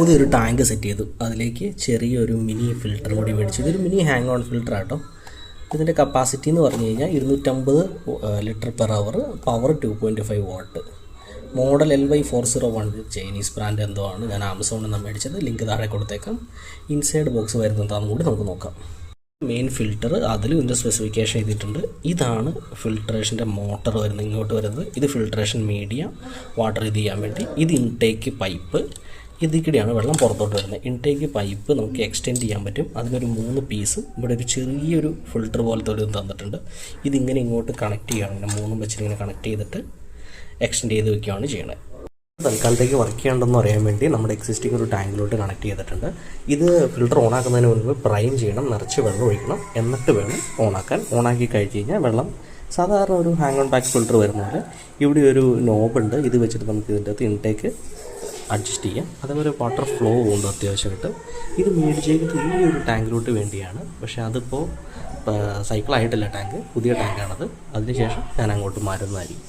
പുതിയൊരു tank set ചെയ്തു. അതിലേക്ക് ചെറിയൊരു മിനി ഫിൽറ്റർ കൂടി മേടിച്ചു. ഇതൊരു മിനി ഹാങ് ഓൺ ഫിൽറ്റർ ആട്ടോ. ഇതിൻ്റെ കപ്പാസിറ്റി എന്ന് പറഞ്ഞു കഴിഞ്ഞാൽ 250 litre per hour, power 2.5 what. Model LY401 Chinese brand എന്തോ ആണ്. ഞാൻ ആമസോണിൽ നിന്ന് മേടിച്ചത്. ലിങ്ക് താഴെ കൊടുത്തേക്കാം. ഇൻസൈഡ് ബോക്സ് വരുന്നതാണെന്ന് കൂടി നമുക്ക് നോക്കാം. മെയിൻ ഫിൽറ്റർ, അതിലും ഇതിൻ്റെ സ്പെസിഫിക്കേഷൻ ചെയ്തിട്ടുണ്ട്. ഇതാണ് ഫിൽട്രേഷൻ്റെ മോട്ടർ വരുന്നത്, ഇങ്ങോട്ട് വരുന്നത്. ഇത് ഫിൽട്രേഷൻ മീഡിയ, വാട്ടർ ഇത് ചെയ്യാൻ വേണ്ടി. ഇത് ഇൻടേക്ക് പൈപ്പ്, ഇതിക്കിടെയാണ് വെള്ളം പുറത്തോട്ട് വരുന്നത്. ഇൻടേക്ക് പൈപ്പ് നമുക്ക് എക്സ്റ്റെൻഡ് ചെയ്യാൻ പറ്റും. അതിനൊരു 3 പീസും ഇവിടെ ഒരു ചെറിയൊരു ഫിൽറ്റർ പോലത്തെ ഒരു തന്നിട്ടുണ്ട്. ഇതിങ്ങനെ ഇങ്ങോട്ട് കണക്ട് ചെയ്യുകയാണ്. ഇങ്ങനെ 3 വെച്ചിട്ട് ഇങ്ങനെ കണക്ട് ചെയ്തിട്ട് എക്സ്റ്റെൻഡ് ചെയ്ത് വയ്ക്കുകയാണ് ചെയ്യുന്നത്. തൽക്കാലത്തേക്ക് വർക്ക് ചെയ്യണമെന്ന് അറിയാൻ വേണ്ടി നമ്മുടെ എക്സിസ്റ്റിംഗ് ഒരു ടാങ്കിലോട്ട് കണക്ട് ചെയ്തിട്ടുണ്ട്. ഇത് ഫിൽറ്റർ ഓണാക്കുന്നതിന് മുൻപ് പ്രൈം ചെയ്യണം, നിറച്ച് വെള്ളം ഒഴിക്കണം, എന്നിട്ട് വേണം ഓണാക്കാൻ. ഓണാക്കി കഴിച്ച് കഴിഞ്ഞാൽ വെള്ളം സാധാരണ ഒരു ഹാങ് ഓൺ ബാക്ക് ഫിൽറ്റർ വരുന്നത്. ഇവിടെ ഒരു നോബുണ്ട്. ഇത് വെച്ചിട്ട് നമുക്ക് ഇതിൻ്റെ അകത്ത് ഇൻടേക്ക് അഡ്ജസ്റ്റ് ചെയ്യാം. അതേപോലെ വാട്ടർ ഫ്ലോ ഉണ്ട് അത്യാവശ്യമായിട്ട്. ഇത് മേടിച്ചേക്കുന്നത് ഈ ഒരു ടാങ്കിലോട്ട് വേണ്ടിയാണ്. പക്ഷേ അതിപ്പോൾ സൈക്കിളായിട്ടില്ല ടാങ്ക്, പുതിയ ടാങ്കാണത്. അതിനുശേഷം ഞാൻ അങ്ങോട്ട് മാറുന്നതായിരിക്കും.